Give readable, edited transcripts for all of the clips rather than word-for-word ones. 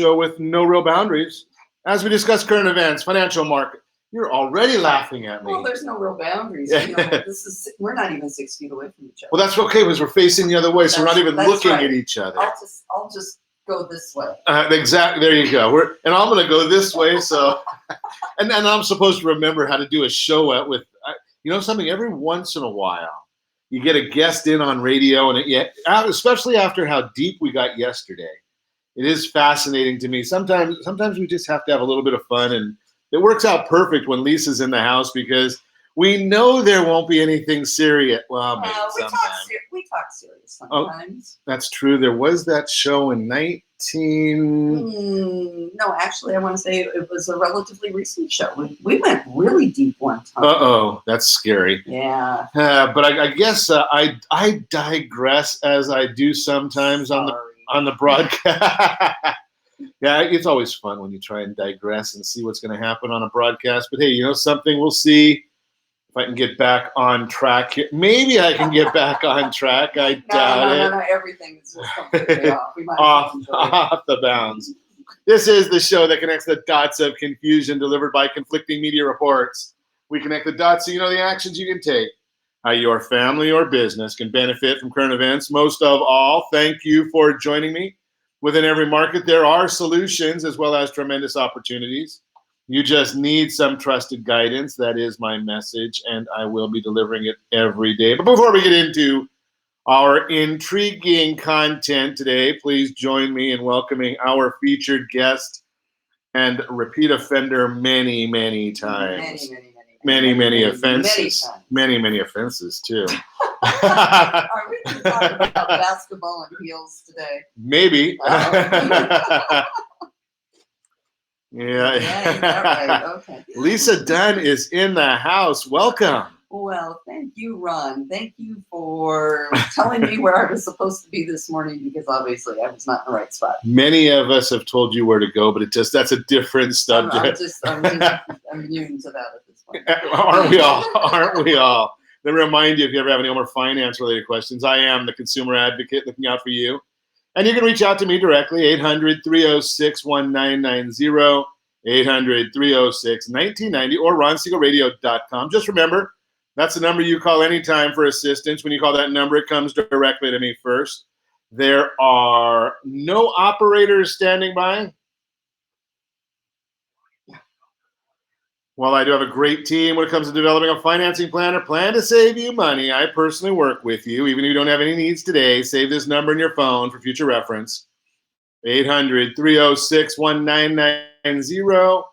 show with no real boundaries as we discuss current events, financial market. You're already laughing at me. Well, there's no real boundaries. We're not even 6 feet away from each other. Well, that's okay because we're facing the other way, so we're not even looking at each other. I'll just go this way. Exactly. There you go. And I'm going to go this way. So, and I'm supposed to remember how to do a show with, something every once in a while. You get a guest in on radio, and especially after how deep we got yesterday, it is fascinating to me. Sometimes we just have to have a little bit of fun, and it works out perfect when Lisa's in the house because we know there won't be anything serious. Well, maybe sometimes. We talk serious sometimes. Oh, that's true. There was that show in No, actually, I want to say it was a relatively recent show. We went really deep one time. Uh-oh, that's scary. Yeah. But I guess I digress as I do sometimes on the broadcast. Yeah, it's always fun when you try and digress and see what's going to happen on a broadcast. But hey, something? We'll see if I can get back on track here. Maybe I can get back on track. I doubt it. No, everything is just completely off. We might off the bounds. This is the show that connects the dots of confusion delivered by conflicting media reports. We connect the dots so you know the actions you can take, how your family or business can benefit from current events. Most of all, thank you for joining me. Within every market, there are solutions as well as tremendous opportunities. You just need some trusted guidance. That is my message, and I will be delivering it every day. But before we get into our intriguing content today, please join me in welcoming our featured guest and repeat offender many, many times. Many offenses. Many offenses, too. Are we going to talk about basketball and heels today? Maybe. Yeah, right. Okay. Lisa Dunn is in the house. Welcome. Well, thank you, Ron. Thank you for telling me where I was supposed to be this morning because obviously I was not in the right spot. Many of us have told you where to go, but that's a different subject. I'm immune to that at this point. Aren't we all? Aren't we all? Let me remind you, if you ever have any more finance-related questions, I am the consumer advocate looking out for you. And you can reach out to me directly, 800-306-1990, 800-306-1990, or ronsiegelradio.com. Just remember, that's the number you call anytime for assistance. When you call that number, it comes directly to me first. There are no operators standing by. While I do have a great team when it comes to developing a financing plan or plan to save you money, I personally work with you. Even if you don't have any needs today, save this number in your phone for future reference. 800-306-1990,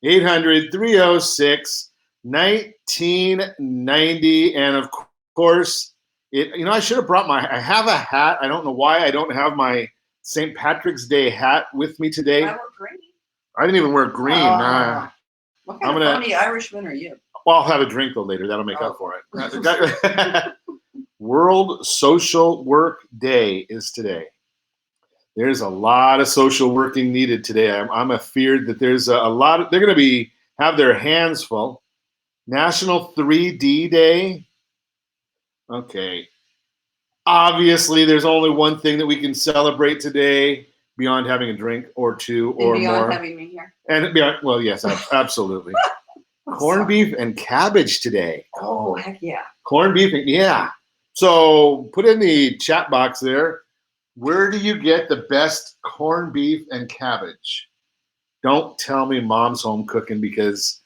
800-306-1990. And of course, I should have brought I have a hat. I don't know why I don't have my St. Patrick's Day hat with me today. I wore green. I didn't even wear green. What kind of funny Irishman are you? Well, I'll have a drink though later. That'll make up for it. World Social Work Day is today. There's a lot of social working needed today. I'm afeared that there's a lot of, they're going to have their hands full. National 3D Day. Okay. Obviously, there's only one thing that we can celebrate today beyond having a drink or two or beyond more. Having me here. And beyond, well, yes, absolutely. Corned beef and cabbage today. Oh, heck yeah. Corned beef, yeah. So put in the chat box there. Where do you get the best corned beef and cabbage? Don't tell me Mom's Home Cooking because,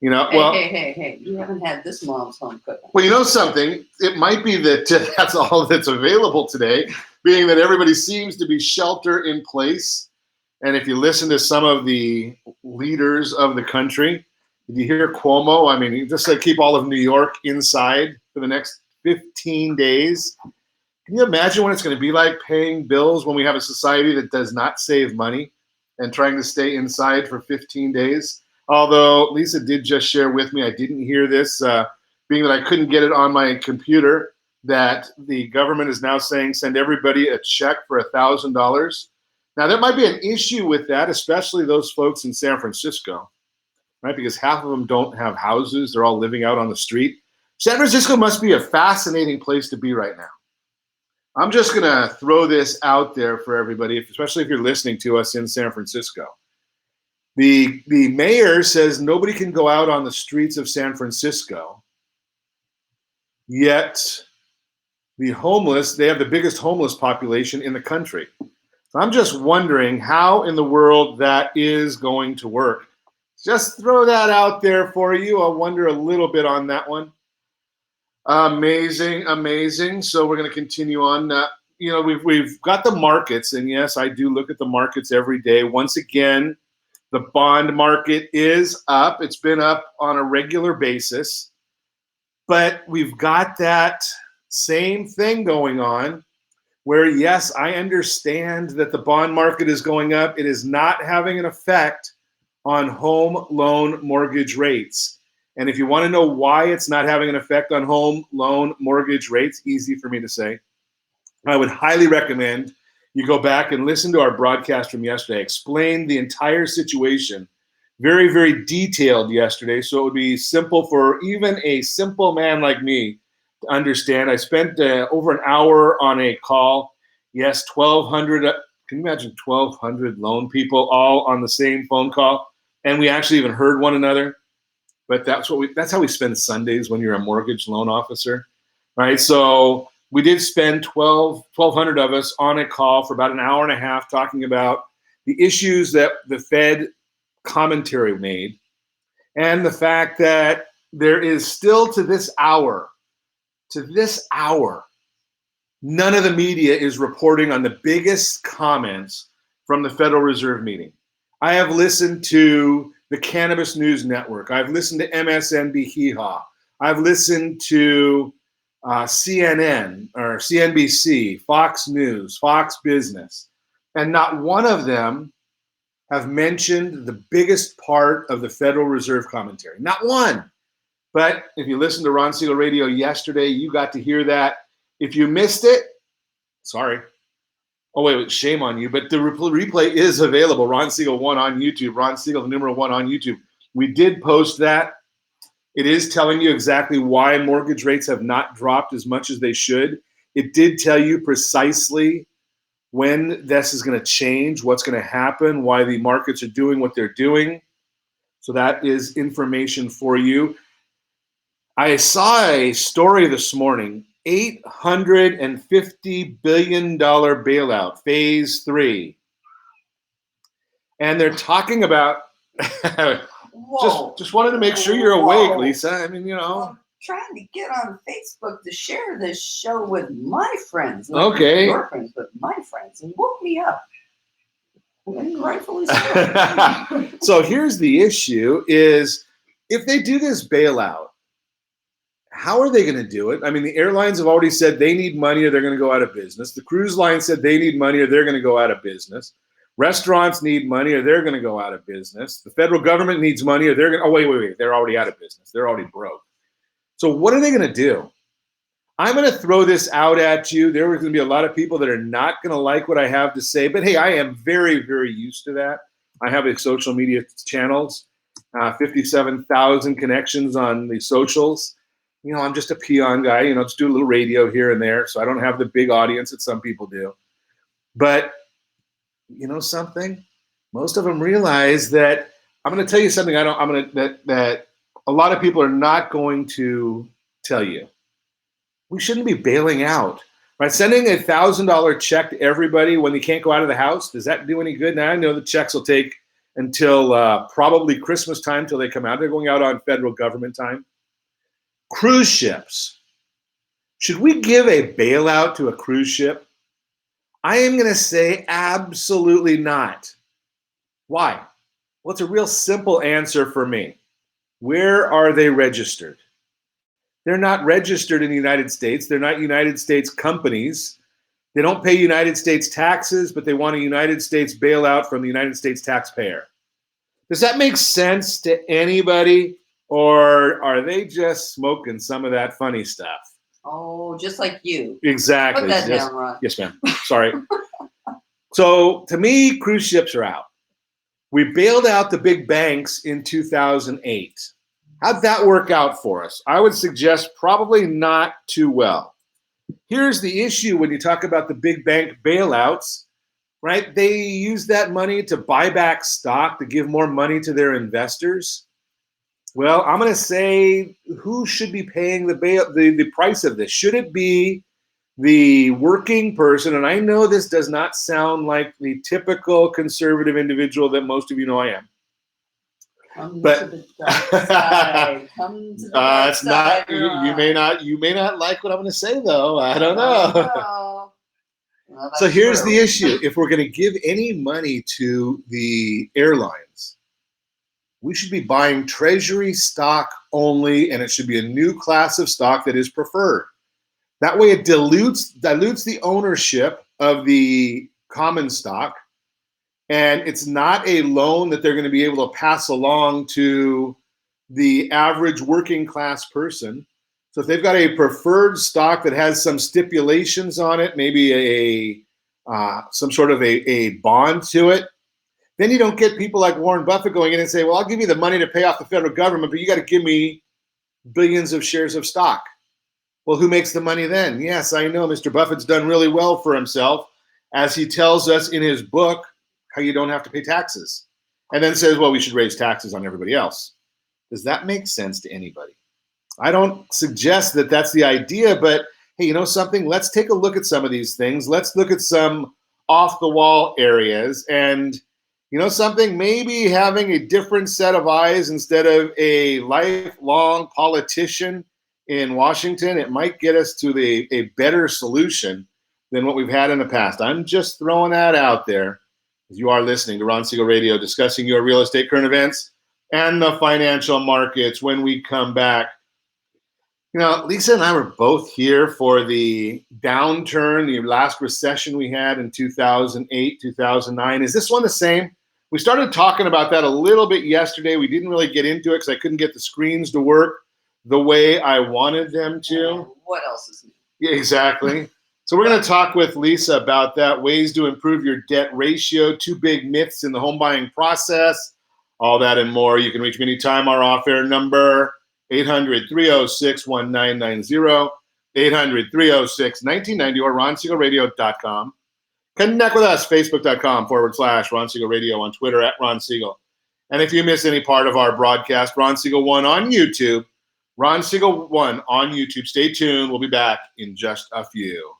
Hey. You haven't had this Mom's Home Cooking. Well, you know something? It might be that that's all that's available today, being that everybody seems to be shelter in place. And if you listen to some of the leaders of the country, did you hear Cuomo? I mean, just to keep all of New York inside for the next 15 days. Can you imagine what it's going to be like paying bills when we have a society that does not save money and trying to stay inside for 15 days? Although Lisa did just share with me, I didn't hear this, being that I couldn't get it on my computer, that the government is now saying send everybody a check for $1,000. Now, there might be an issue with that, especially those folks in San Francisco, right? Because half of them don't have houses. They're all living out on the street. San Francisco must be a fascinating place to be right now. I'm just going to throw this out there for everybody, especially if you're listening to us in San Francisco. The mayor says nobody can go out on the streets of San Francisco, yet the homeless, they have the biggest homeless population in the country. So I'm just wondering how in the world that is going to work. Just throw that out there for you. I'll wonder a little bit on that one. Amazing, amazing. So we're going to continue on. We've got the markets, and yes, I do look at the markets every day. Once again, the bond market is up. It's been up on a regular basis, but we've got that same thing going on where, yes, I understand that the bond market is going up. It is not having an effect on home loan mortgage rates. And if you want to know why it's not having an effect on home loan mortgage rates, easy for me to say, I would highly recommend you go back and listen to our broadcast from yesterday. I explained the entire situation very, very detailed yesterday, so it would be simple for even a simple man like me to understand. I spent over an hour on a call. Yes, 1,200. Can you imagine 1,200 loan people all on the same phone call? And we actually even heard one another. But that's how we spend Sundays when you're a mortgage loan officer, right? So we did spend 1,200 of us on a call for about an hour and a half talking about the issues that the Fed commentary made and the fact that there is still to this hour, none of the media is reporting on the biggest comments from the Federal Reserve meeting. I have listened to the Cannabis News Network. I've listened to MSNBC Hee Haw. I've listened to CNN or CNBC, Fox News, Fox Business, and not one of them have mentioned the biggest part of the Federal Reserve commentary. Not one. But if you listened to Ron Siegel Radio yesterday, you got to hear that. If you missed it, sorry. Oh, wait, shame on you. But the replay is available. Ron Siegel 1 on YouTube. Ron Siegel, the numeral 1 on YouTube. We did post that. It is telling you exactly why mortgage rates have not dropped as much as they should. It did tell you precisely when this is going to change, what's going to happen, why the markets are doing what they're doing. So that is information for you. I saw a story this morning. $850 billion bailout, phase 3. And they're talking about, just wanted to make sure you're awake, Lisa. I mean, I'm trying to get on Facebook to share this show with my friends. Not Okay. your friends, but my friends. And woke me up. And rightfully so. So here's the issue is if they do this bailout, how are they going to do it? I mean, the airlines have already said they need money or they're going to go out of business. The cruise line said they need money or they're going to go out of business. Restaurants need money or they're going to go out of business. The federal government needs money or they're going to, wait. They're already out of business. They're already broke. So what are they going to do? I'm going to throw this out at you. There are going to be a lot of people that are not going to like what I have to say, but hey, I am very, very used to that. I have a social media channels, 57,000 connections on the socials. I'm just a peon guy, just do a little radio here and there. So I don't have the big audience that some people do. But you know something? Most of them realize that I'm going to tell you something that a lot of people are not going to tell you. We shouldn't be bailing out, right? Sending a $1,000 check to everybody when they can't go out of the house, does that do any good? Now I know the checks will take until probably Christmas time till they come out. They're going out on federal government time. Cruise ships. Should we give a bailout to a cruise ship? I am going to say absolutely not. Why? Well, it's a real simple answer for me. Where are they registered? They're not registered in the United States. They're not United States companies. They don't pay United States taxes, but they want a United States bailout from the United States taxpayer. Does that make sense to anybody? Or are they just smoking some of that funny stuff? Oh, just like you. Exactly. Put that down, Ron. Yes, ma'am. Sorry. So to me, cruise ships are out. We bailed out the big banks in 2008. How'd that work out for us? I would suggest probably not too well. Here's the issue when you talk about the big bank bailouts, right? They use that money to buy back stock, to give more money to their investors. Well, I'm going to say who should be paying the price of this? Should it be the working person? And I know this does not sound like the typical conservative individual that most of you know I am. Come But to the dark side. Come to the dark it's side. not. You may not like what I'm going to say though. I don't know. Well, So here's true. the issue: if we're going to give any money to the airlines, we should be buying treasury stock only, and it should be a new class of stock that is preferred. That way it dilutes the ownership of the common stock, and it's not a loan that they're going to be able to pass along to the average working class person. So if they've got a preferred stock that has some stipulations on it, maybe some sort of a bond to it, then you don't get people like Warren Buffett going in and say, well, I'll give you the money to pay off the federal government, but you got to give me billions of shares of stock. Well, who makes the money then? Yes, I know Mr. Buffett's done really well for himself, as he tells us in his book how you don't have to pay taxes, and then says, well, we should raise taxes on everybody else. Does that make sense to anybody? I don't suggest that that's the idea, but hey, you know something? Let's take a look at some of these things. Let's look at some off the wall areas, and you know something? Maybe having a different set of eyes instead of a lifelong politician in Washington, it might get us to a better solution than what we've had in the past. I'm just throwing that out there as you are listening to Ron Siegel Radio, discussing your real estate current events and the financial markets. When we come back, you know, Lisa and I were both here for the downturn, the last recession we had in 2008, 2009. Is this one the same? We started talking about that a little bit yesterday. We didn't really get into it because I couldn't get the screens to work the way I wanted them to. What else is new? Yeah, exactly. So we're going to talk with Lisa about that, ways to improve your debt ratio, 2 big myths in the home buying process, all that and more. You can reach me anytime. Our off-air number, 800-306-1990, 800-306-1990, or ronsiegelradio.com. Connect with us, facebook.com/Ron Siegel Radio, on Twitter @Ron Siegel. And if you miss any part of our broadcast, Ron Siegel 1 on YouTube, Ron Siegel 1 on YouTube. Stay tuned. We'll be back in just a few.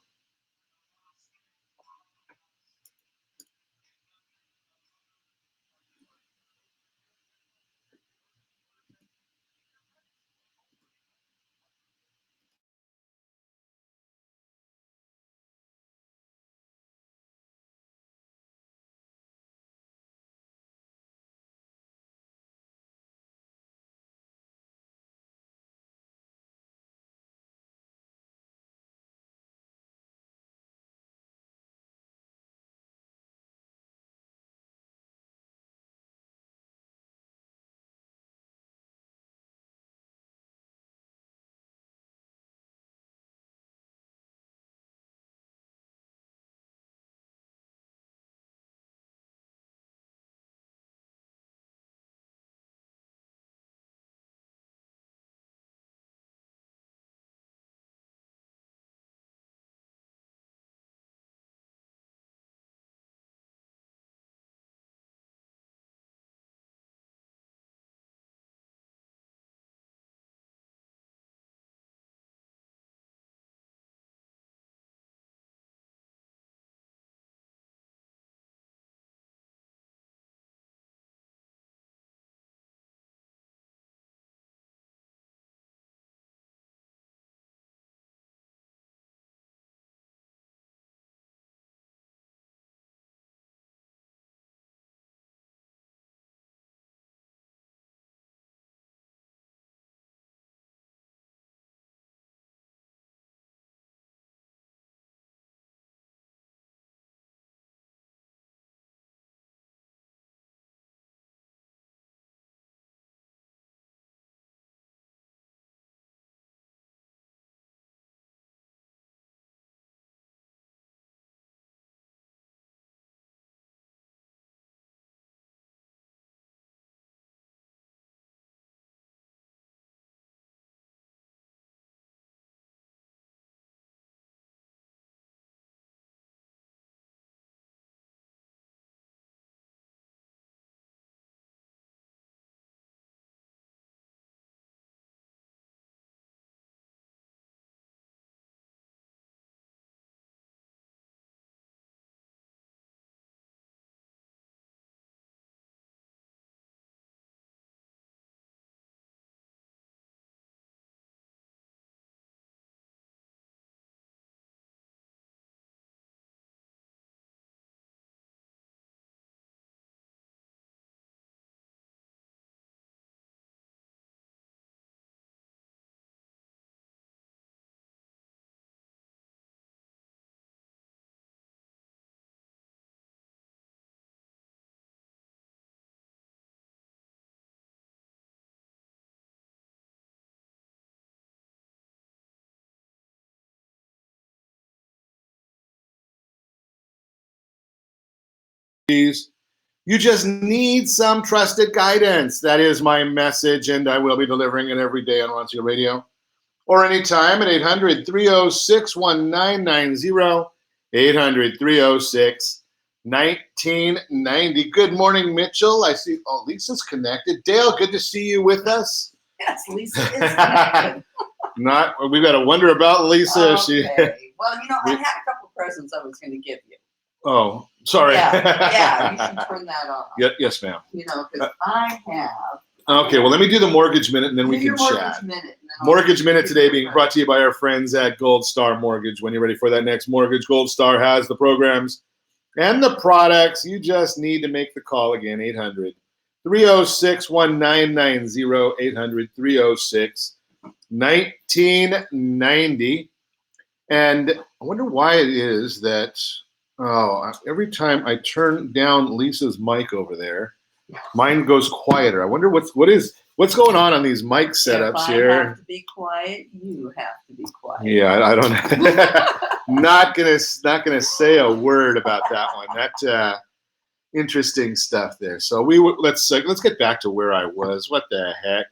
You just need some trusted guidance. That is my message, and I will be delivering it every day on Ron Siegel Radio. Or anytime at 800-306-1990, 800-306-1990. Good morning, Mitchell. I see, Lisa's connected. Dale, good to see you with us. Yes, Lisa is connected. We've got to wonder about Lisa. Okay. Well, I had a couple presents I was going to give you. Oh, sorry. Yeah, you should turn that on. Yes, ma'am. Because I have. Okay, well, let me do the Mortgage Minute, and then we can chat. Mortgage Minute today being brought to you by our friends at Gold Star Mortgage. When you're ready for that next mortgage, Gold Star has the programs and the products. You just need to make the call again, 800-306-1990, 800-306-1990. And I wonder why it is that, every time I turn down Lisa's mic over there, mine goes quieter. I wonder what's going on these mic setups here. If I have to be quiet, you have to be quiet. Yeah, I don't not gonna say a word about that one. That interesting stuff there. So let's get back to where I was. What the heck?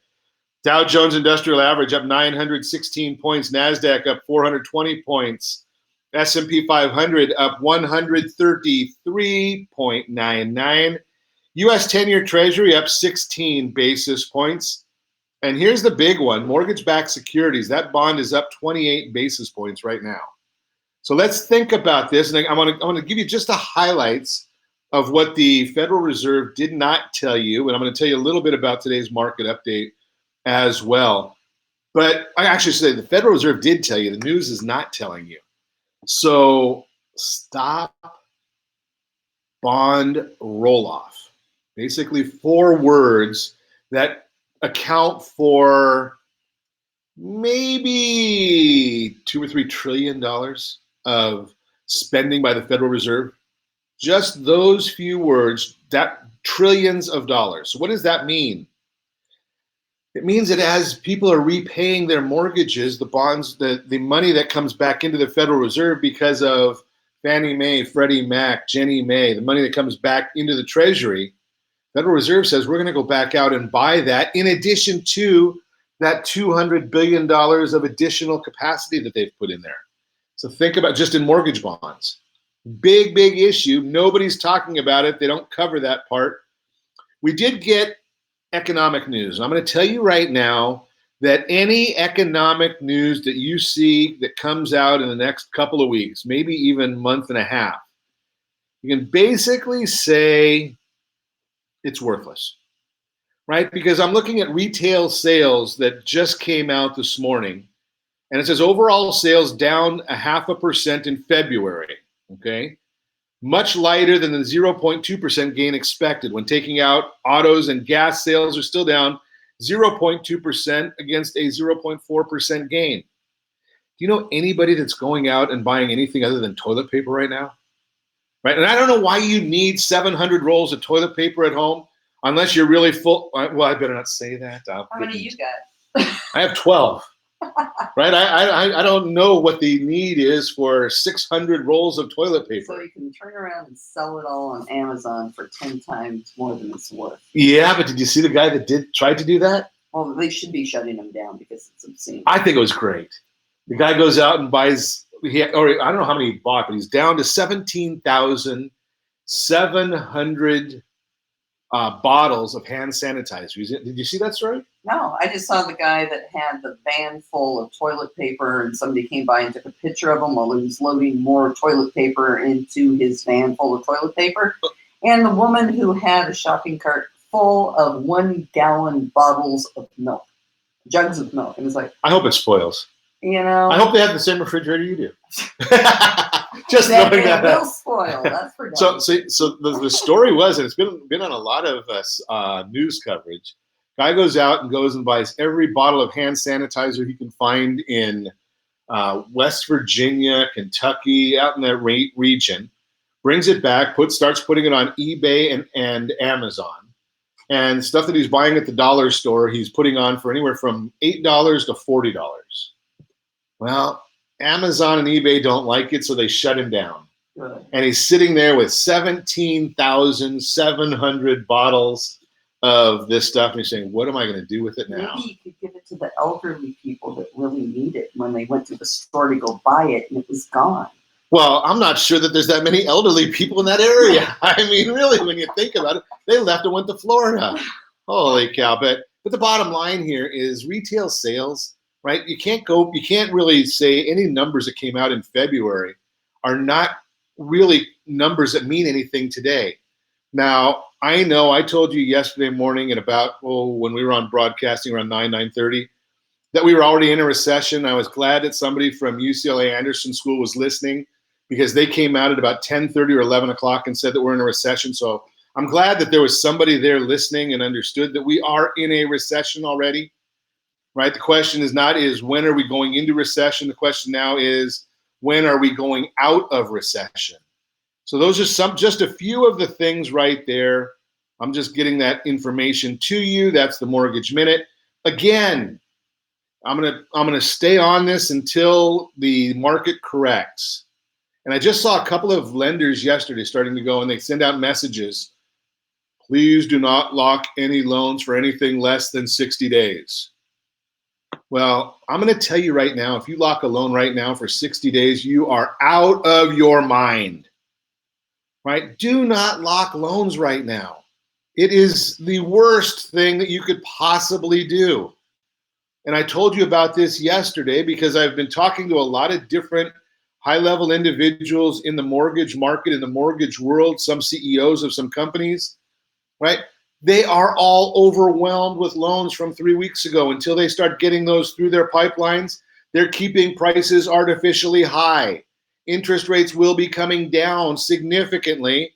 Dow Jones Industrial Average up 916 points. NASDAQ up 420 points. S&P 500 up 133.99. U.S. 10-year Treasury up 16 basis points. And here's the big one, mortgage-backed securities. That bond is up 28 basis points right now. So let's think about this. And I want to give you just the highlights of what the Federal Reserve did not tell you. And I'm going to tell you a little bit about today's market update as well. But I actually say the Federal Reserve did tell you. The news is not telling you. So stop bond roll-off. Basically 4 words that account for maybe $2 or $3 trillion of spending by the Federal Reserve. Just those few words, that trillions of dollars. So what does that mean? It means that as people are repaying their mortgages, the bonds, the money that comes back into the Federal Reserve because of Fannie Mae, Freddie Mac, Ginnie Mae, the money that comes back into the Treasury, Federal Reserve says we're going to go back out and buy that in addition to that $200 billion of additional capacity that they've put in there. So think about just in mortgage bonds. Big, big issue. Nobody's talking about it. They don't cover that part. We did get economic news. I'm going to tell you right now that any economic news that you see that comes out in the next couple of weeks, maybe even month and a half, you can basically say it's worthless, right? Because I'm looking at retail sales that just came out this morning, and it says overall sales down 0.5% in February, okay? Much lighter than the 0.2% gain expected. When taking out autos and gas, sales are still down 0.2% against a 0.4% gain. Do you know anybody that's going out and buying anything other than toilet paper right now? Right? And I don't know why you need 700 rolls of toilet paper at home unless you're really full. Well, I better not say that. How many you got? I have 12. Right? I don't know what the need is for 600 rolls of toilet paper. So you can turn around and sell it all on Amazon for 10 times more than it's worth. Yeah, but did you see the guy that tried to do that? Well, they should be shutting them down because it's obscene. I think it was great. The guy goes out and buys, I don't know how many he bought, but he's down to 17,700 bottles of hand sanitizer. Did you see that story? No, I just saw the guy that had the van full of toilet paper, and somebody came by and took a picture of him while he was loading more toilet paper into his van full of toilet paper. And the woman who had a shopping cart full of 1-gallon bottles of milk, jugs of milk. And it's like, I hope it spoils. I hope they have the same refrigerator you do. Just that knowing that. It will spoil. That's for So the story was, and it's been on a lot of news coverage. Guy goes out and buys every bottle of hand sanitizer he can find in West Virginia, Kentucky, out in that region. Brings it back, starts putting it on eBay and Amazon. And stuff that he's buying at the dollar store, he's putting on for anywhere from $8 to $40. Well, Amazon and eBay don't like it, so they shut him down. Good. And he's sitting there with 17,700 bottles of this stuff. And he's saying, what am I going to do with it now? Maybe you could give it to the elderly people that really need it when they went to the store to go buy it and it was gone. Well, I'm not sure that there's that many elderly people in that area. I mean, really, when you think about it, they left and went to Florida. Holy cow. But the bottom line here is retail sales, right? You can't really say any numbers that came out in February are not really numbers that mean anything today. Now, I know I told you yesterday morning at about, when we were on broadcasting around 9:30, that we were already in a recession. I was glad that somebody from UCLA Anderson School was listening, because they came out at about 10:30 or 11 o'clock and said that we're in a recession. So I'm glad that there was somebody there listening and understood that we are in a recession already, right? The question is not when are we going into recession? The question now is, when are we going out of recession? So those are just a few of the things right there. I'm just getting that information to you. That's the Mortgage Minute. Again, I'm gonna stay on this until the market corrects. And I just saw a couple of lenders yesterday starting to go, and they send out messages. Please do not lock any loans for anything less than 60 days. Well, I'm going to tell you right now, if you lock a loan right now for 60 days, you are out of your mind, right? Do not lock loans right now. It is the worst thing that you could possibly do. And I told you about this yesterday because I've been talking to a lot of different high-level individuals in the mortgage market, in the mortgage world, some CEOs of some companies, right? They are all overwhelmed with loans from 3 weeks ago. Until they start getting those through their pipelines, they're keeping prices artificially high. Interest rates will be coming down significantly,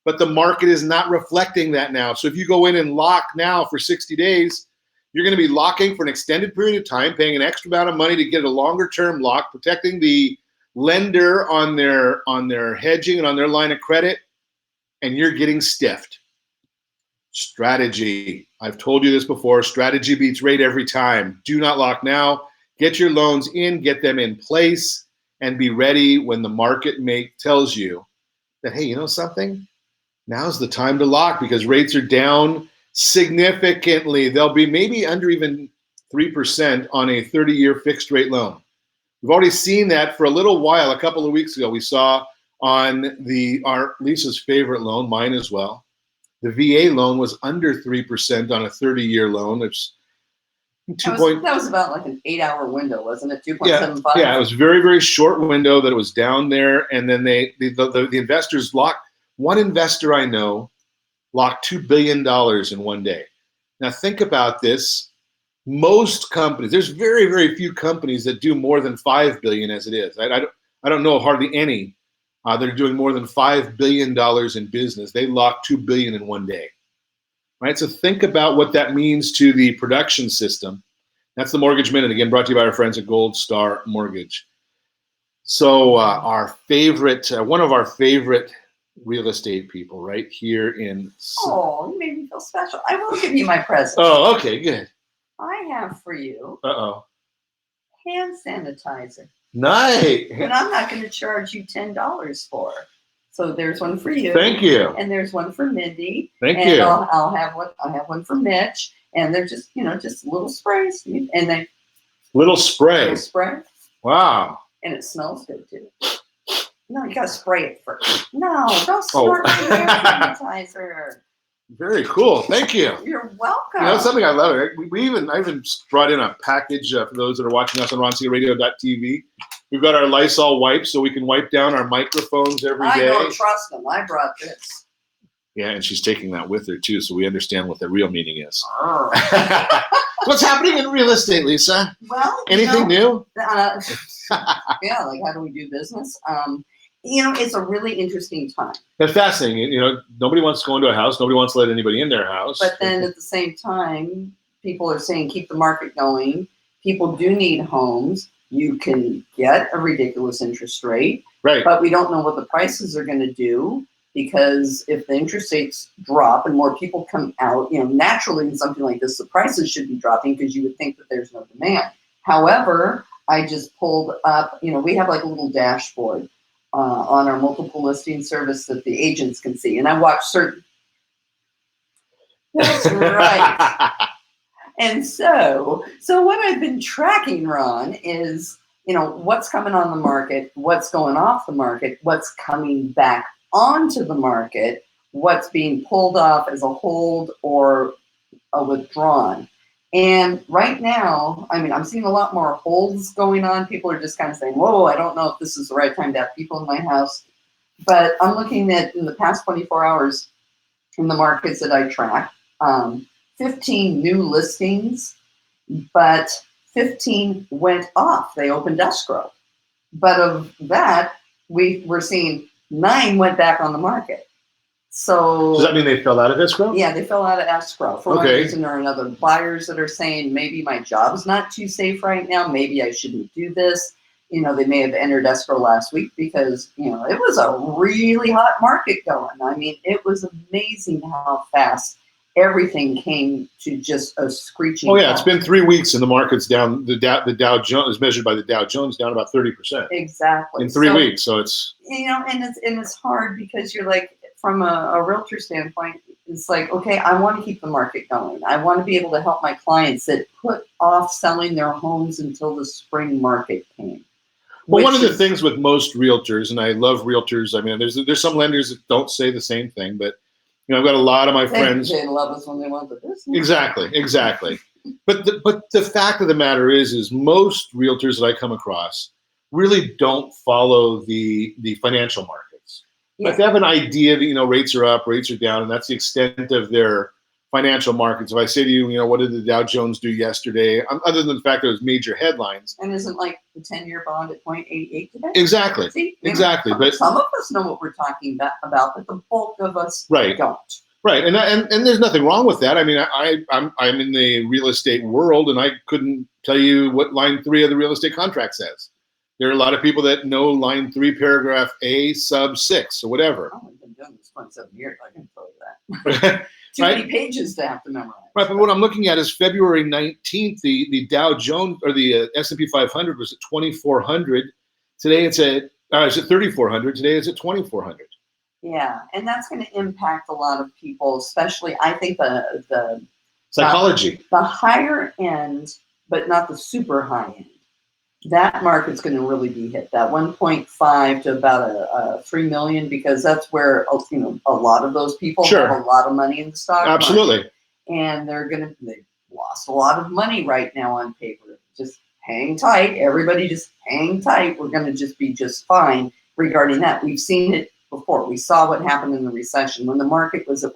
but the market is not reflecting that now. So if you go in and lock now for 60 days, you're going to be locking for an extended period of time, paying an extra amount of money to get a longer-term lock, protecting the lender on their hedging and on their line of credit, and you're getting stiffed. Strategy. I've told you this before. Strategy beats rate every time. Do not lock now. Get your loans in, get them in place, and be ready when the market tells you that, hey, you know something? Now's the time to lock because rates are down significantly. They'll be maybe under even 3% on a 30-year fixed rate loan. We've already seen that for a little while. A couple of weeks ago, we saw on our Lisa's favorite loan, mine as well, the VA loan was under 3% on a 30-year loan. It's that was about like an 8-hour window, wasn't it? 2.75. Yeah, it was very, very short window that it was down there, and then the investors locked. One investor I know locked $2 billion in one day. Now think about this. Most companies, there's very, very few companies that do more than $5 billion as it is. I don't know hardly any that are doing more than $5 billion in business. They lock $2 billion in one day, right? So think about what that means to the production system. That's the Mortgage Minute, again, brought to you by our friends at Gold Star Mortgage. So our favorite, one of our favorite real estate people right here in... Oh, you made me feel special. I will give you my present. Oh, okay, good. I have for you hand sanitizer. Nice. And I'm not going to charge you $10 for. So there's one for you. Thank you. And there's one for Mindy. Thank and you. I'll have one for Mitch. And they're just, just little sprays. And they little spray. Little spray. Wow. And it smells good too. No, you gotta spray it first. No, don't snort my hand sanitizer. Very cool. Thank you. You're welcome. You know, something I love. I even brought in a package for those that are watching us on RonSiegelRadio.tv. We've got our Lysol wipes so we can wipe down our microphones every day. I don't trust them. I brought this. Yeah, and she's taking that with her too, so we understand what the real meaning is. Oh. What's happening in real estate, Lisa? Well, anything new? Yeah, like how do we do business? It's a really interesting time. It's fascinating. Nobody wants to go into a house. Nobody wants to let anybody in their house. But then at the same time, people are saying keep the market going. People do need homes. You can get a ridiculous interest rate. Right. But we don't know what the prices are going to do because if the interest rates drop and more people come out, naturally in something like this, the prices should be dropping because you would think that there's no demand. However, I just pulled up, we have like a little dashboard on our multiple listing service that the agents can see. And I watch certain. That's right. And so what I've been tracking, Ron, is, what's coming on the market, what's going off the market, what's coming back onto the market, what's being pulled off as a hold or a withdrawn. And right now, I'm seeing a lot more holds going on. People are just kind of saying, whoa, I don't know if this is the right time to have people in my house. But I'm looking at, in the past 24 hours, in the markets that I track, 15 new listings, but 15 went off. They opened escrow. But of that, we're seeing 9 went back on the market. So does that mean they fell out of escrow? Yeah, they fell out of escrow for one reason or another. Buyers that are saying, maybe my job's not too safe right now. Maybe I shouldn't do this. They may have entered escrow last week because, it was a really hot market going. It was amazing how fast everything came to just a screeching. Oh yeah, it's been 3 weeks and the market's down. The Dow Jones is measured by the Dow Jones down about 30%. Exactly. In 3 weeks, so it's and it's hard because you're like, from a realtor standpoint, it's like, okay, I want to keep the market going. I want to be able to help my clients that put off selling their homes until the spring market came. Well, one of the things with most realtors, and I love realtors. There's some lenders that don't say the same thing, but I've got a lot of my friends. They love us when they want the business. Exactly. But the fact of the matter is most realtors that I come across really don't follow the financial markets. Yeah. If they have an idea that, rates are up, rates are down, and that's the extent of their financial markets. If I say to you, what did the Dow Jones do yesterday? Other than the fact that it was major headlines. And isn't like the 10-year bond at 0.88 today? Exactly. See, exactly. But some of us know what we're talking about, but the bulk of us don't. Right. And there's nothing wrong with that. I'm in the real estate world, and I couldn't tell you what line 3 of the real estate contract says. There are a lot of people that know line 3, paragraph A, sub 6, or whatever. Oh, I've been doing this 27 years. I can tell you that. Too many pages to have to memorize. Right, but what I'm looking at is February 19th, the Dow Jones, or the S&P 500 was at 2,400. Today it's at 3,400. Today it's at 2,400. Yeah, and that's going to impact a lot of people, especially, I think, the psychology. The higher end, but not the super high end. That market's going to really be hit. That 1.5 to about a 3 million, because that's where a lot of those people have a lot of money in the stock market. Absolutely. And they've lost a lot of money right now on paper. Just hang tight. Everybody just hang tight. We're going to just be just fine regarding that. We've seen it before. We saw what happened in the recession when the market was at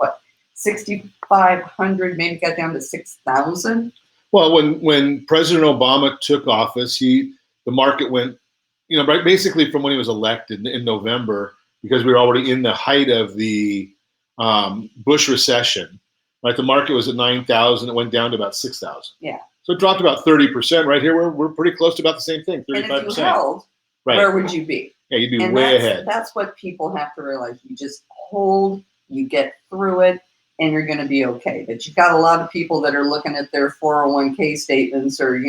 6,500, maybe got down to 6,000. Well, when President Obama took office, the market went, basically from when he was elected in November, because we were already in the height of the Bush recession. Right, the market was at 9,000. It went down to about 6,000. Yeah. So it dropped about 30%. Right here, we're pretty close to about the same thing, 35%. And if you held, where would you be? Yeah, you'd be way ahead. That's what people have to realize. You just hold, you get through it, and you're going to be okay. But you've got a lot of people that are looking at their 401k statements or,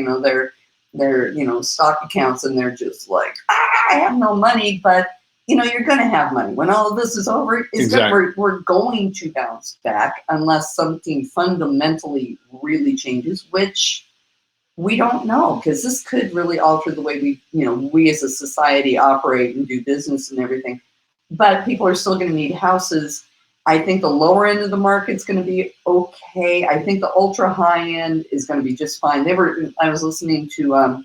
their stock accounts, and they're just like, I have no money, but you're going to have money. When all of this is over, we're going to bounce back unless something fundamentally really changes, which we don't know, because this could really alter the way we as a society operate and do business and everything. But people are still going to need houses. I think the lower end of the market's going to be okay. I think the ultra high end is going to be just fine. I was listening to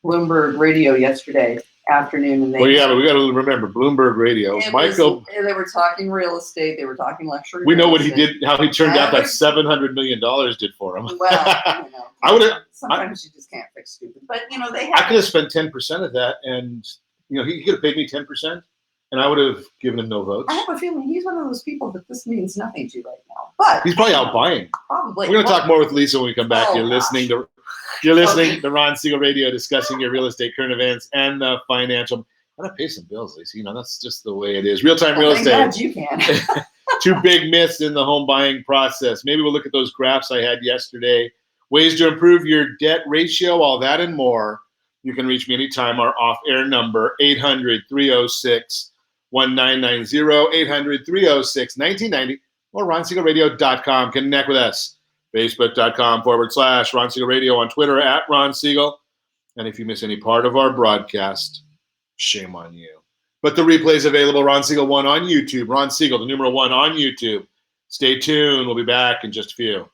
Bloomberg Radio yesterday afternoon, and but we got to remember Bloomberg Radio. They were talking real estate. They were talking luxury. We know what he did, how he turned out that $700 million did for him. Well, sometimes you just can't fix stupid. But I could have spent 10% of that, and he could have paid me 10%. And I would have given him no votes. I have a feeling he's one of those people that this means nothing to right now. But he's probably out buying. Probably. We're going to talk more with Lisa when we come back. You're listening to Ron Siegel Radio, discussing your real estate current events and the financial. I gotta pay some bills, Lisa. That's just the way it is. Real-time real estate. Thank God you can. 2 big myths in the home buying process. Maybe we'll look at those graphs I had yesterday. Ways to improve your debt ratio, all that and more. You can reach me anytime. Our off-air number, 800-306-1990, 800-306-1990, or RonSiegelRadio.com. Connect with us. Facebook.com/Ron Siegel Radio, on Twitter @Ron Siegel. And if you miss any part of our broadcast, shame on you. But the replay is available, Ron Siegel 1 on YouTube. Ron Siegel, the numeral 1 on YouTube. Stay tuned. We'll be back in just a few.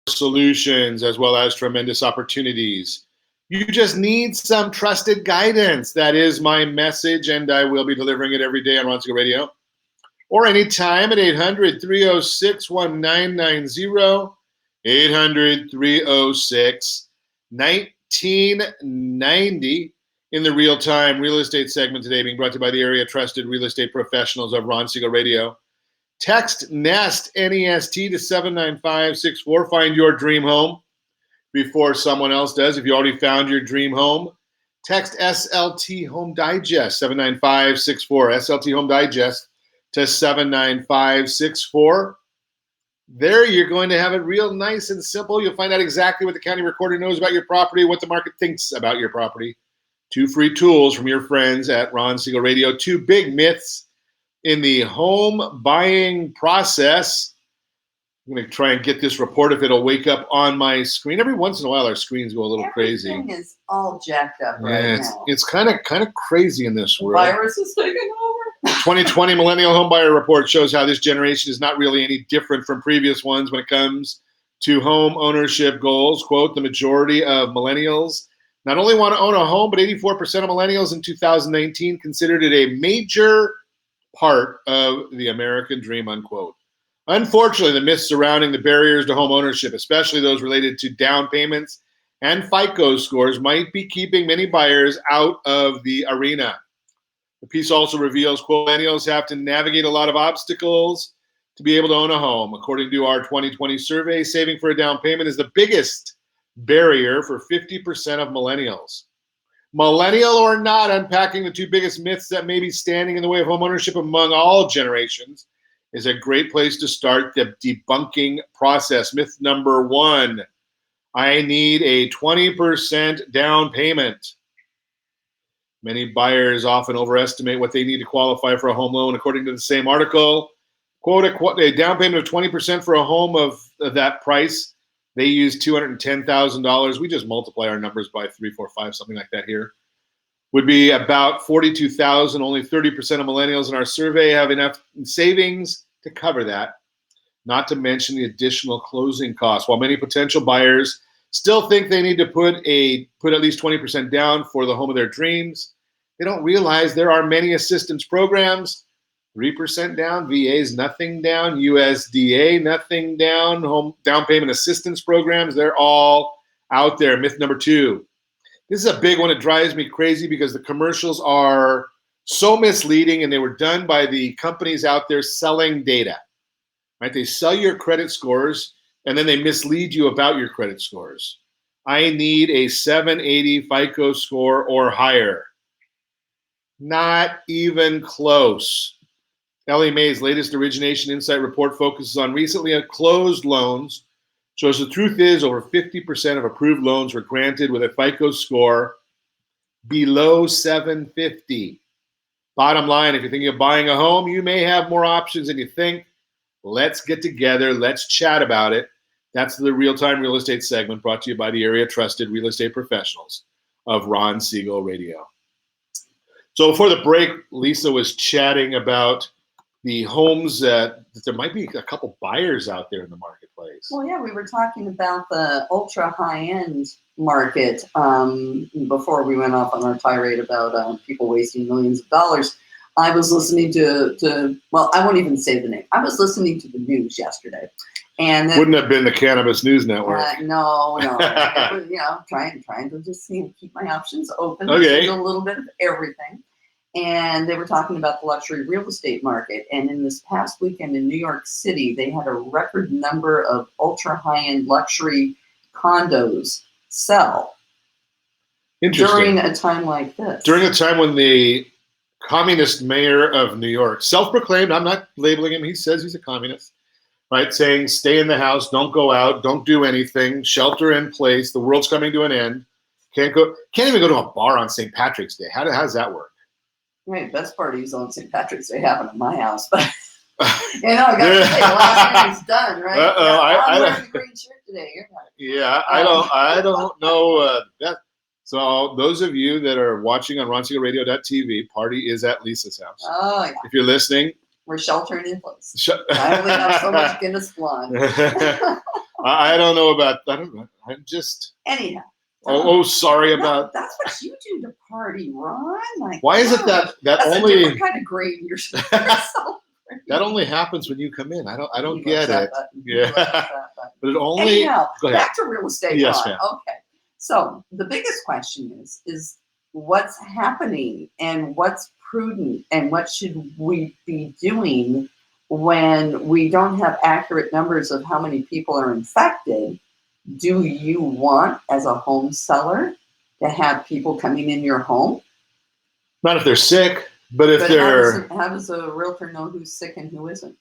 Solutions as well as tremendous opportunities. You just need some trusted guidance. That is my message, and I will be delivering it every day on Ron Siegel Radio or anytime at 800-306-1990, 800-306-1990 in the real-time real estate segment today, being brought to you by the area trusted real estate professionals of Ron Siegel Radio. Text NEST, N-E-S-T, to 79564. Find your dream home before someone else does. If you already found your dream home, text SLT Home Digest, 79564. SLT Home Digest to 79564. There you're going to have it real nice and simple. You'll find out exactly what the county recorder knows about your property, what the market thinks about your property. 2 free tools from your friends at Ron Siegel Radio. 2 big myths in the home buying process. I'm going to try and get this report if it'll wake up on my screen. Every once in a while, our screens go a little crazy. Everything is all jacked up right now. It's kind of crazy in this world. Virus is taking over. 2020 Millennial Homebuyer Report shows how this generation is not really any different from previous ones when it comes to home ownership goals. Quote, the majority of millennials not only want to own a home, but 84% of millennials in 2019 considered it a major part of the American dream, unquote. Unfortunately, the myths surrounding the barriers to home ownership, especially those related to down payments and FICO scores, might be keeping many buyers out of the arena. The piece also reveals, quote, millennials have to navigate a lot of obstacles to be able to own a home. According to our 2020 survey, saving for a down payment is the biggest barrier for 50% of millennials. Millennial or not, unpacking the two biggest myths that may be standing in the way of homeownership among all generations is a great place to start the debunking process. Myth number 1, I need a 20% down payment. Many buyers often overestimate what they need to qualify for a home loan. According to the same article, quote, a down payment of 20% for a home of that price, they use $210,000. We just multiply our numbers by 3, 4, 5, something like that here. Would be about $42,000. Only 30% of millennials in our survey have enough savings to cover that, not to mention the additional closing costs. While many potential buyers still think they need to put at least 20% down for the home of their dreams, they don't realize there are many assistance programs. 3% down, VA's nothing down, USDA nothing down, home down payment assistance programs, they're all out there. Myth number 2. This is a big one. It drives me crazy because the commercials are so misleading, and they were done by the companies out there selling data, right? They sell your credit scores, and then they mislead you about your credit scores. I need a 780 FICO score or higher. Not even close. Ellie Mae's latest Origination Insight report focuses on recently closed loans, shows the truth is over 50% of approved loans were granted with a FICO score below 750. Bottom line, if you're thinking of buying a home, you may have more options than you think. Let's get together. Let's chat about it. That's the Real-Time Real Estate segment brought to you by the area trusted real estate professionals of Ron Siegel Radio. So before the break, Lisa was chatting about the homes that there might be a couple buyers out there in the marketplace. Well, yeah, we were talking about the ultra high-end market before we went off on our tirade about people wasting millions of dollars. I was listening to well, I won't even say the name. I was listening to the news yesterday. And then, wouldn't have been the Cannabis News Network. No. Trying to just keep my options open. Okay. A little bit of everything. And they were talking about the luxury real estate market. And in this past weekend in New York City, they had a record number of ultra high-end luxury condos sell during a time like this. During a time when the communist mayor of New York, self-proclaimed, I'm not labeling him, he says he's a communist, right? Saying stay in the house, don't go out, don't do anything, shelter in place, the world's coming to an end. Can't even go to a bar on St. Patrick's Day. How does that work? Right, best parties on St. Patrick's Day happen at my house, but I got to say, the last year is done, right? I'm wearing a green shirt today. You're not. Yeah, I don't know that. So those of you that are watching on RonSiegelRadio.tv, party is at Lisa's house. Oh yeah. If you're listening, we're sheltering in place. I only have so much Guinness Blonde. I don't know about. I don't know. I'm just. Anyhow. Sorry about. That's what you do to party, Ron. Why is it that that's only a different kind of green you're that only happens when you come in? I don't get it. Yeah, but it only. Anyhow, back to real estate. Yes, Ron. ma'am. Okay, so the biggest question is what's happening and what's prudent and what should we be doing when we don't have accurate numbers of how many people are infected? Do you want, as a home seller, to have people coming in your home? Not if they're sick, but if they're. How does a realtor know who's sick and who isn't?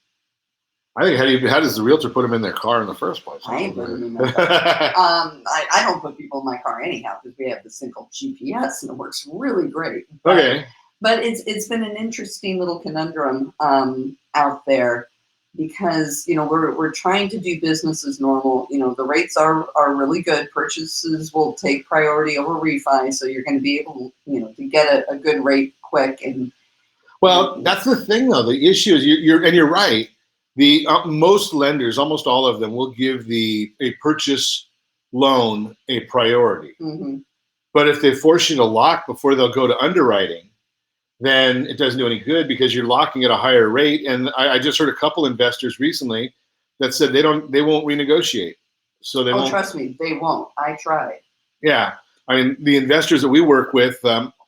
I think how does the realtor put them in their car in the first place? I ain't putting them in my car. I don't put people in my car anyhow because we have the single GPS and it works really great. Okay. But it's been an interesting little conundrum out there. Because we're trying to do business as normal. The rates are really good. Purchases will take priority over refi, so you're going to be able to get a good rate quick. And that's the thing though. The issue is you're right. The most lenders, almost all of them, will give a purchase loan a priority. Mm-hmm. But if they force you to lock before they'll go to underwriting, then it doesn't do any good because you're locking at a higher rate. And I just heard a couple investors recently that said they won't renegotiate. So they Oh, won't. trust me, they won't. I tried. Yeah. I mean, the investors that we work with,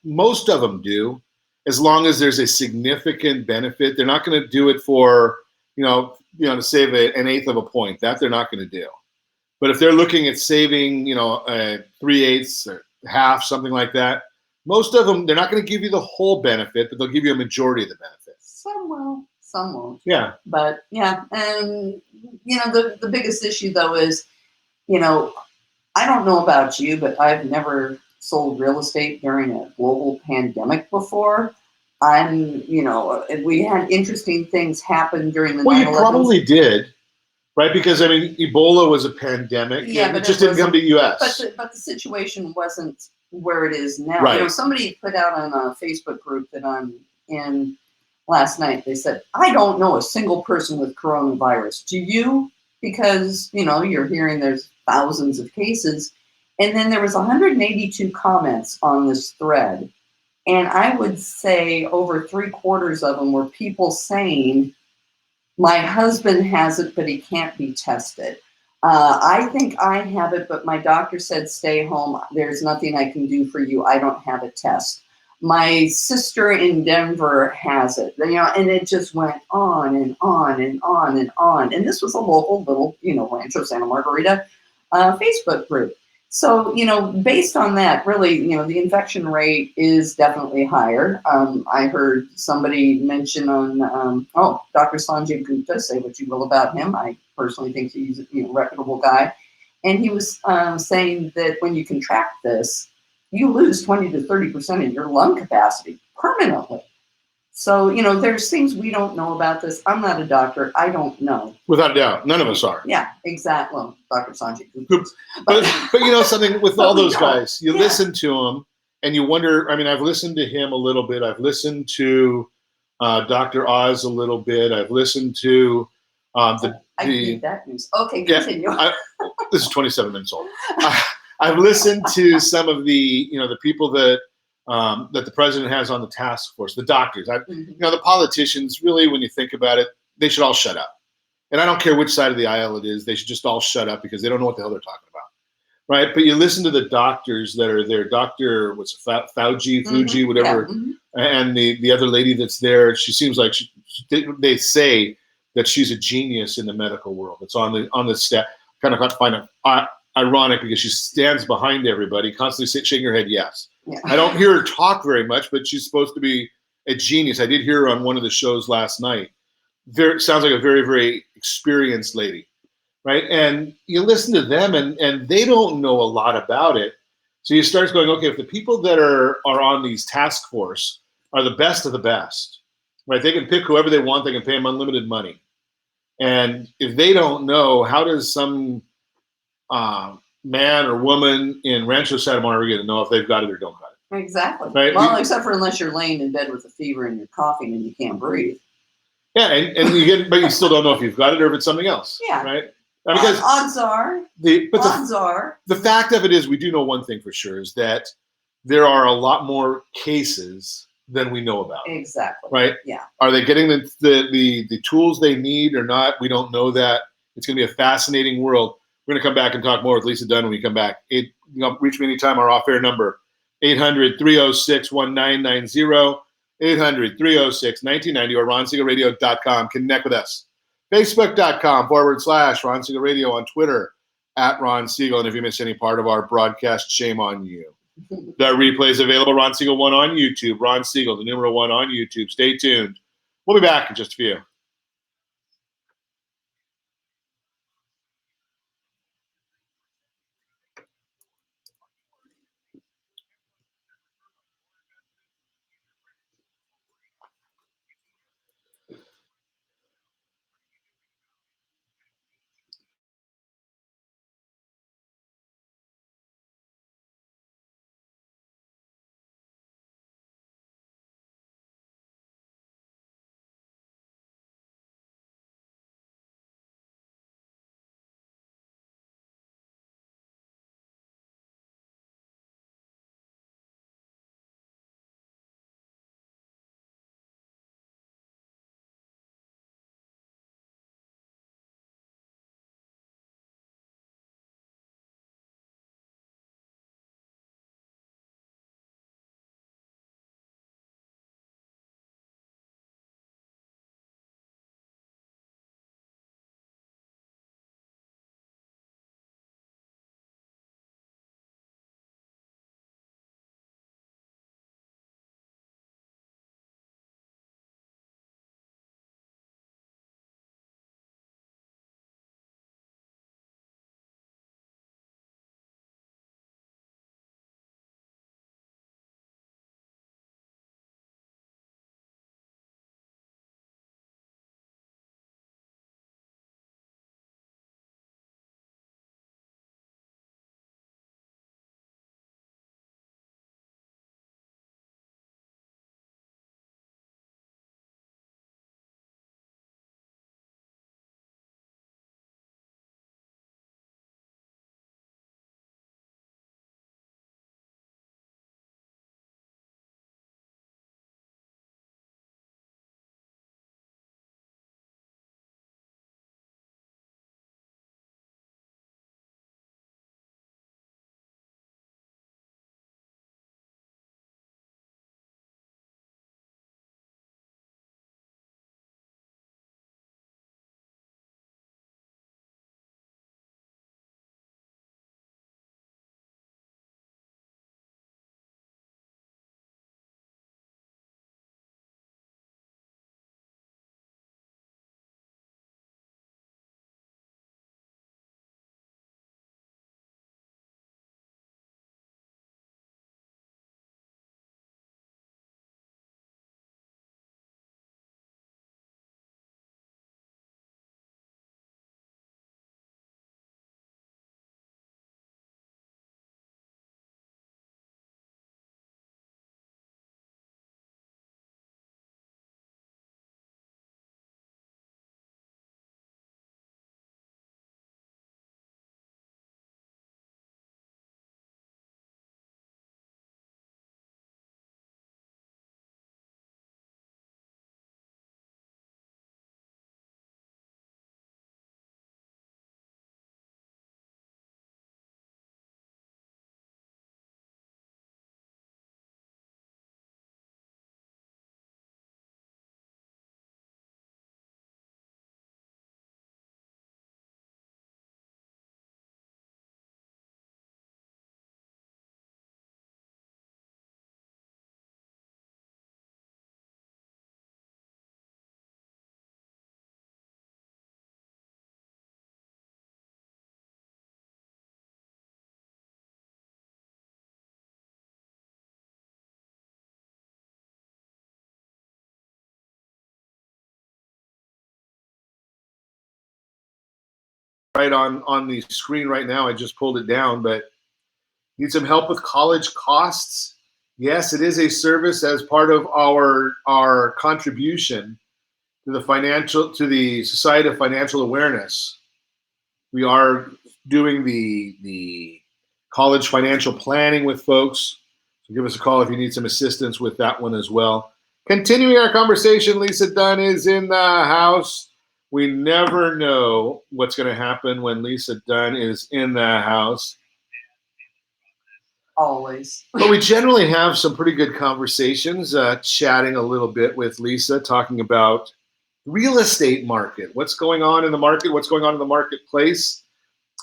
most of them do, as long as there's a significant benefit. They're not going to do it for, to save an eighth of a point. That they're not going to do. But if they're looking at saving, 3/8 or half, something like that, most of them, they're not going to give you the whole benefit, but they'll give you a majority of the benefit. Some will, some won't. Yeah. But yeah, and the biggest issue though is, I don't know about you, but I've never sold real estate during a global pandemic before. We had interesting things happen during the 9/11. Well, you probably did, right? Because I mean, Ebola was a pandemic, Yeah, and but it just didn't come to the U.S. But the situation wasn't where it is now. Right. Somebody put out on a Facebook group that I'm in last night. They said, "I don't know a single person with coronavirus. Do you?" Because you're hearing there's thousands of cases, and then there was 182 comments on this thread, and I would say over 3/4 of them were people saying, "My husband has it, but he can't be tested. I think I have it, but my doctor said stay home. There's nothing I can do for you. I don't have a test. My sister in Denver has it." And it just went on and on and on and on. And this was a local little, Rancho Santa Margarita Facebook group. So, based on that, really, the infection rate is definitely higher. I heard somebody mention on, Dr. Sanjay Gupta, say what you will about him. I personally think he's a reputable guy. And he was saying that when you contract this, you lose 20 to 30% of your lung capacity permanently. So, there's things we don't know about this. I'm not a doctor. I don't know. Without a doubt. None of us are. Yeah, exactly. Well, Dr. Sanjay. But something with all those guys, you listen to them and you wonder. I mean, I've listened to him a little bit. I've listened to Dr. Oz a little bit. I've listened to I need that news. Okay, continue. This is 27 minutes old. I've listened to some of the people that the president has on the task force, the doctors. The politicians, really, when you think about it, they should all shut up. And I don't care which side of the aisle it is, they should just all shut up because they don't know what the hell they're talking about. Right? But you listen to the doctors that are there, Dr. Fuji, whatever, and the other lady that's there, she seems like they say that she's a genius in the medical world. It's on the staff. Kind of find it ironic because she stands behind everybody, constantly shaking her head yes. Yeah. I don't hear her talk very much, but she's supposed to be a genius. I did hear her on one of the shows last night. Sounds like a very, very experienced lady, right? And you listen to them, and they don't know a lot about it. So you start going, okay, if the people that are on these task force are the best of the best, right? They can pick whoever they want. They can pay them unlimited money. And if they don't know, how does some man or woman in Rancho Santa Margarita know if they've got it or don't got it? Exactly. Right? Well, except for unless you're laying in bed with a fever and you're coughing and you can't breathe. Yeah, and but you still don't know if you've got it or if it's something else. Yeah. Right? Because odds are. The fact of it is, we do know one thing for sure, is that there are a lot more cases than we know about. Exactly. Right? Yeah. Are they getting the tools they need or not? We don't know that. It's going to be a fascinating world. We're going to come back and talk more with Lisa Dunn when we come back. Reach me anytime. Our off-air number, 800-306-1990, 800-306-1990, or RonSiegelRadio.com. Connect with us. Facebook.com/Ron Siegel Radio, on Twitter, @Ron Siegel. And if you miss any part of our broadcast, shame on you. The replay is available, Ron Siegel 1 on YouTube. Ron Siegel, the number 1 on YouTube. Stay tuned. We'll be back in just a few. right on the screen right now. I just pulled it down, but need some help with college costs? Yes, it is a service as part of our contribution to the Society of Financial Awareness. We are doing the college financial planning with folks. So give us a call if you need some assistance with that one as well. Continuing our conversation, Lisa Dunn is in the house. We never know what's going to happen when Lisa Dunn is in the house. Always. But we generally have some pretty good conversations, chatting a little bit with Lisa, talking about real estate market, what's going on in the market, what's going on in the marketplace,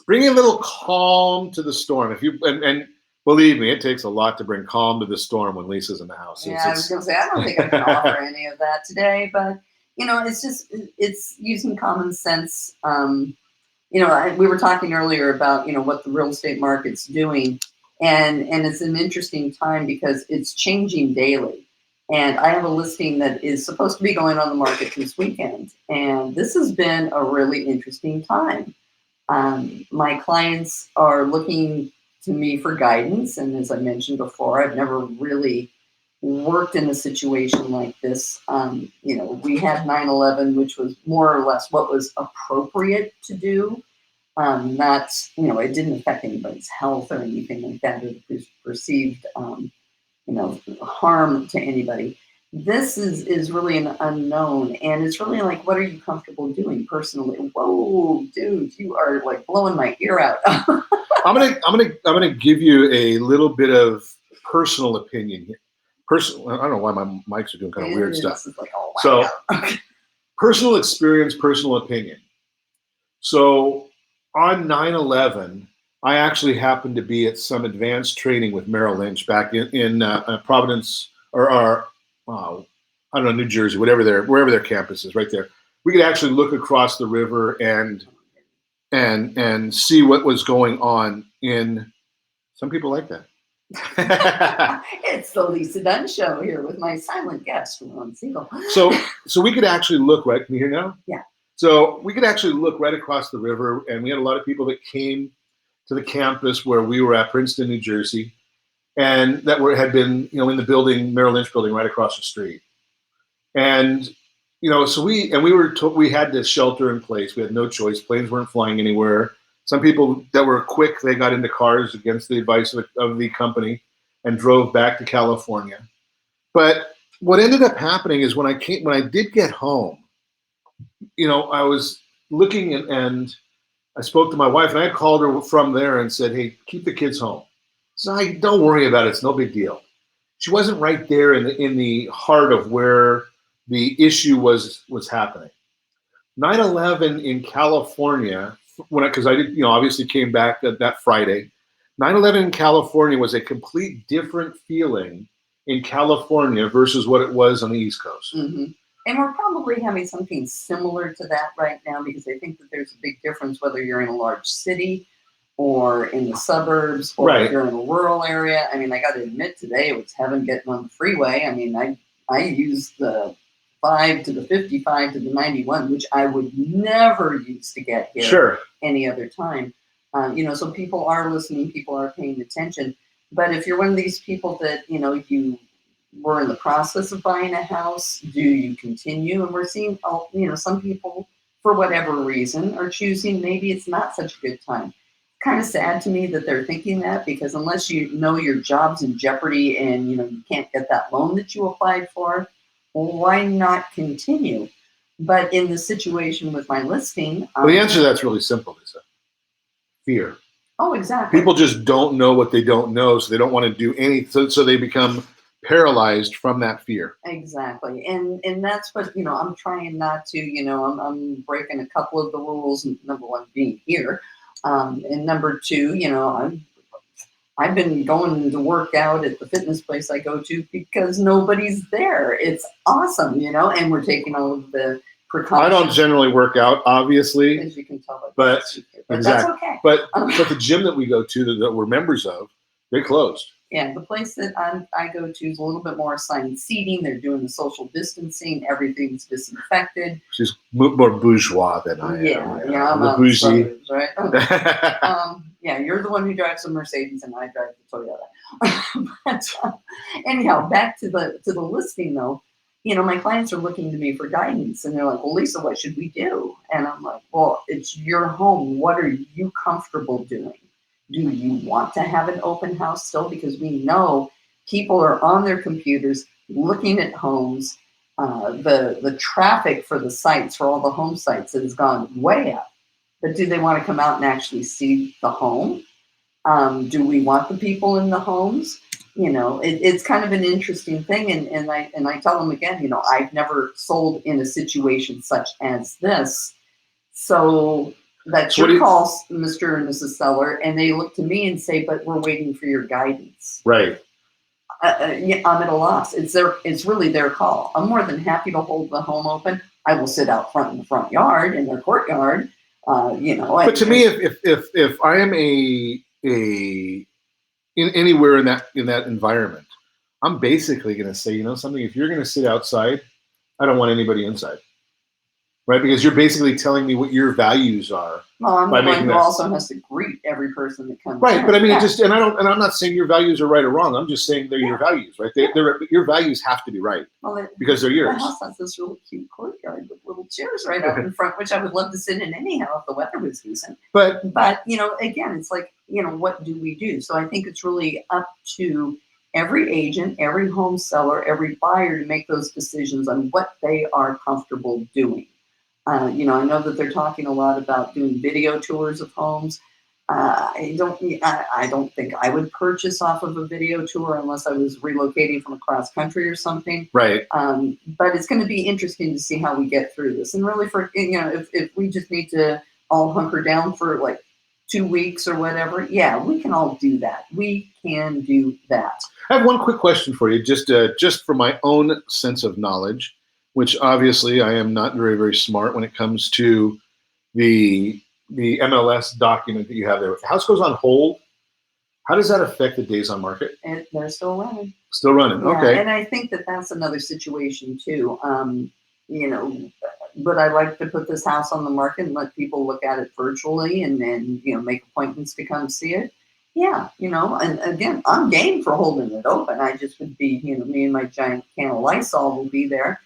bringing a little calm to the storm. And believe me, it takes a lot to bring calm to the storm when Lisa's in the house. Yeah, I was going to say, I don't think I can offer any of that today, but it's using common sense. We were talking earlier about, what the real estate market's doing, and it's an interesting time because it's changing daily. And I have a listing that is supposed to be going on the market this weekend, and this has been a really interesting time. My clients are looking to me for guidance, and as I mentioned before, I've never really worked in a situation like this. We had 9/11, which was more or less what was appropriate to do. It didn't affect anybody's health or anything like that, or perceived, harm to anybody. This is really an unknown, and it's really like, what are you comfortable doing personally? Whoa, dude, you are like blowing my ear out. I'm gonna give you a little bit of personal opinion here. I don't know why my mics are doing kind of weird stuff. Like, oh, wow. So, personal experience, personal opinion. So, on 9/11, I actually happened to be at some advanced training with Merrill Lynch back in Providence, or I don't know, New Jersey, wherever their campus is, right there. We could actually look across the river and see what was going on in. Some people like that. It's the Lisa Dunn show here with my silent guest, Ron Siegel. So we could actually look right. Can you hear now? Yeah. So we could actually look right across the river, and we had a lot of people that came to the campus where we were at, Princeton, New Jersey, and that had been, in the building, Merrill Lynch building, right across the street. And so we were told we had to shelter in place. We had no choice. Planes weren't flying anywhere. Some people that were quick, they got into cars against the advice of the company and drove back to California. But what ended up happening is when I did get home, I was looking and I spoke to my wife, and I had called her from there and said, "Hey, keep the kids home." So don't worry about it. It's no big deal. She wasn't right there in the heart of where the issue was happening. 9/11 in California, because I did, obviously came back that Friday. 9/11 in California was a complete different feeling in California versus what it was on the East Coast. Mm-hmm. And we're probably having something similar to that right now, because I think that there's a big difference whether you're in a large city or in the suburbs, or right. If you're in a rural area. I mean, I got to admit, today it was heaven getting on the freeway. I mean, I used the 5 to the 55 to the 91, which I would never use to get here any other time. So people are listening, people are paying attention. But if you're one of these people that, you were in the process of buying a house, do you continue? And we're seeing, some people, for whatever reason, are choosing maybe it's not such a good time. Kind of sad to me that they're thinking that, because unless you know your job's in jeopardy and, you can't get that loan that you applied for, well, why not continue? But in the situation with my listing... well, the answer to that's really simple, Lisa. Fear. Oh, exactly. People just don't know what they don't know, so they don't want to do anything, so they become paralyzed from that fear. Exactly. And that's what, I'm trying not to, I'm breaking a couple of the rules, number one being here. And number two, I've been going to work out at the fitness place I go to because nobody's there. It's awesome, and we're taking all of the precautions. I don't generally work out, obviously, as you can tell, but exactly. That's okay. But the gym that we go to that we're members of, they closed. Yeah, the place that I go to is a little bit more assigned seating. They're doing the social distancing. Everything's disinfected. She's more bourgeois than I am. Yeah, I'm the on the bougie. suburbs, right? Yeah, you're the one who drives a Mercedes, and I drive the Toyota. But anyhow, back to the listing though. My clients are looking to me for guidance, and they're like, "Well, Lisa, what should we do?" And I'm like, "Well, it's your home. What are you comfortable doing? Do you want to have an open house still? Because we know people are on their computers looking at homes. The traffic for the sites, for all the home sites, has gone way up. But do they want to come out and actually see the home? Do we want the people in the homes? It's kind of an interesting thing. And I tell them again, I've never sold in a situation such as this. So that's your call, Mr. and Mrs. Seller. And they look to me and say, but we're waiting for your guidance. Right. Yeah, I'm at a loss. It's really their call. I'm more than happy to hold the home open. I will sit out front in the front yard, in their courtyard. But to me, if I am anywhere in that environment, I'm basically going to say, something. If you're going to sit outside, I don't want anybody inside, right? Because you're basically telling me what your values are. Well, I'm the one who also has to greet every person that comes. Right, in. but I mean, I'm not saying your values are right or wrong. I'm just saying they're your values, right? Your values have to be right because they're yours. The house has this really cute courtyard with little chairs right up in front, which I would love to sit in anyhow if the weather was decent. But again, it's like, what do we do? So I think it's really up to every agent, every home seller, every buyer to make those decisions on what they are comfortable doing. I know that they're talking a lot about doing video tours of homes. I don't think I would purchase off of a video tour unless I was relocating from across country or something. Right. But it's going to be interesting to see how we get through this. And really, if we just need to all hunker down for like 2 weeks or whatever, yeah, we can all do that. We can do that. I have one quick question for you, just for my own sense of knowledge, which obviously I am not very, very smart when it comes to the MLS document that you have there. If the house goes on hold, how does that affect the days on market? And they're still running. Still running, yeah, okay. And I think that that's another situation too. But I like to put this house on the market and let people look at it virtually and then, make appointments to come see it. Yeah, and again, I'm game for holding it open. I just would be, me and my giant can of Lysol will be there.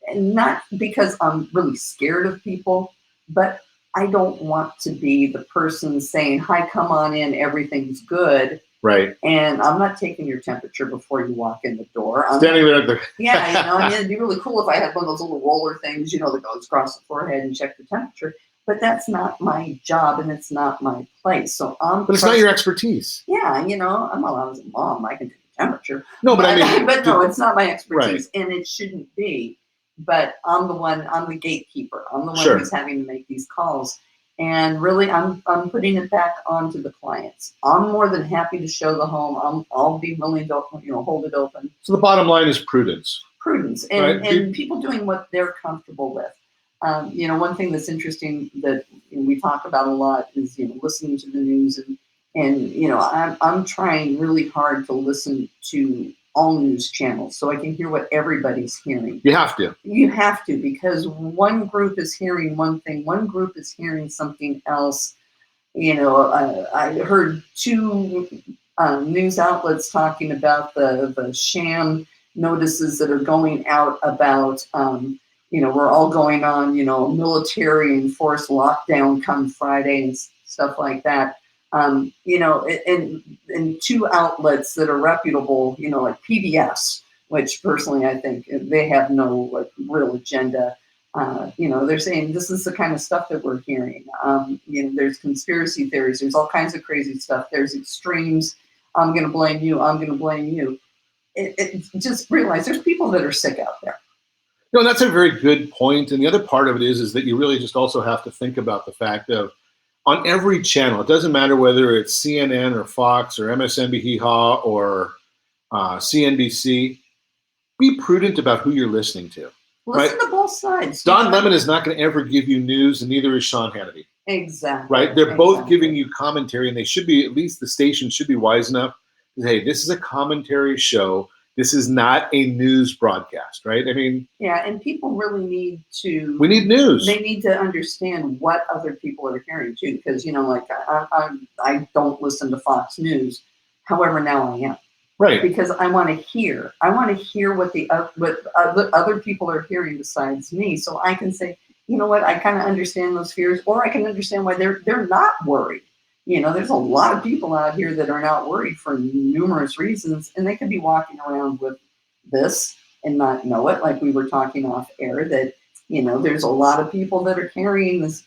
And not because I'm really scared of people, but I don't want to be the person saying, hi, come on in, everything's good. Right. And I'm not taking your temperature before you walk in the door. Standing there at the... Yeah, it'd be really cool if I had one of those little roller things, that goes across the forehead and check the temperature. But that's not my job and it's not my place. So But it's not your expertise. Yeah, I was a mom, I can take a temperature. No, but I mean... But no, it's not my expertise, right. And it shouldn't be. But I'm the gatekeeper. I'm the one sure. who's having to make these calls. And really, I'm putting it back onto the clients. I'm more than happy to show the home. I'll be willing to, hold it open. So the bottom line is prudence. Prudence, and people doing what they're comfortable with. One thing that's interesting that we talk about a lot is listening to the news and I'm trying really hard to listen to all news channels so I can hear what everybody's hearing. You have to. You have to, because one group is hearing one thing, one group is hearing something else. I heard 2 news outlets talking about the sham notices that are going out about, we're all going on, military enforced lockdown come Friday and stuff like that. In 2 outlets that are reputable, like PBS, which personally I think they have no real agenda. They're saying this is the kind of stuff that we're hearing. There's conspiracy theories. There's all kinds of crazy stuff. There's extremes. I'm going to blame you. I'm going to blame you. Just realize there's people that are sick out there. No, that's a very good point. And the other part of it is that you really just also have to think about the fact of on every channel, it doesn't matter whether it's CNN or Fox or MSNBC or CNBC, be prudent about who you're listening to. Listen to both sides. Don Lemon is not going to ever give you news, and neither is Sean Hannity. Exactly. Right? They're both giving you commentary, and they should be, at least the station should be wise enough hey, this is a commentary show. This is not a news broadcast, right? I mean, yeah, and people really need to. we need news. They need to understand what other people are hearing too, because like I don't listen to Fox News. However, now I am. Right. Because I want to hear. I want to hear what other people are hearing besides me, so I can say, you know what, I kind of understand those fears, or I can understand why they're not worried. There's a lot of people out here that are not worried for numerous reasons, and they could be walking around with this and not know it. Like we were talking off air, that there's a lot of people that are carrying this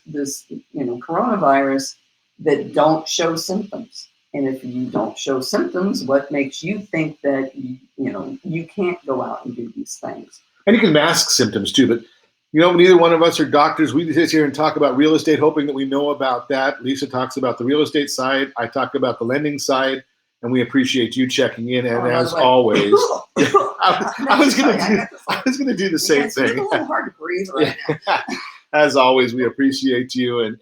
coronavirus that don't show symptoms. And if you don't show symptoms, what makes you think that you can't go out and do these things? And you can mask symptoms too, but neither one of us are doctors. We sit here and talk about real estate, hoping that we know about that. Lisa talks about the real estate side. I talk about the lending side, and we appreciate you checking in. And as always, I was going to do the same thing. It's a little hard to breathe right now. As always, we appreciate you and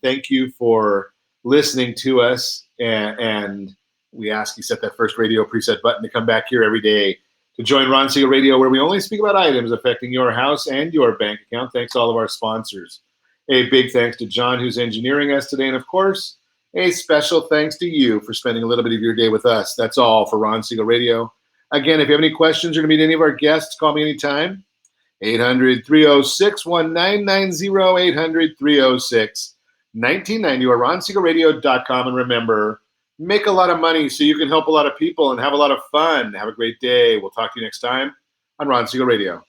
thank you for listening to us. And we ask you set that first radio preset button to come back here every day to join Ron Siegel Radio, where we only speak about items affecting your house and your bank account. Thanks to all of our sponsors. A big thanks to John, who's engineering us today. And, of course, a special thanks to you for spending a little bit of your day with us. That's all for Ron Siegel Radio. Again, if you have any questions or to meet any of our guests, call me anytime. 800-306-1990, 800-306-1990, or RonSiegelRadio.com. And remember, make a lot of money so you can help a lot of people and have a lot of fun. Have a great day. We'll talk to you next time on Ron Siegel Radio.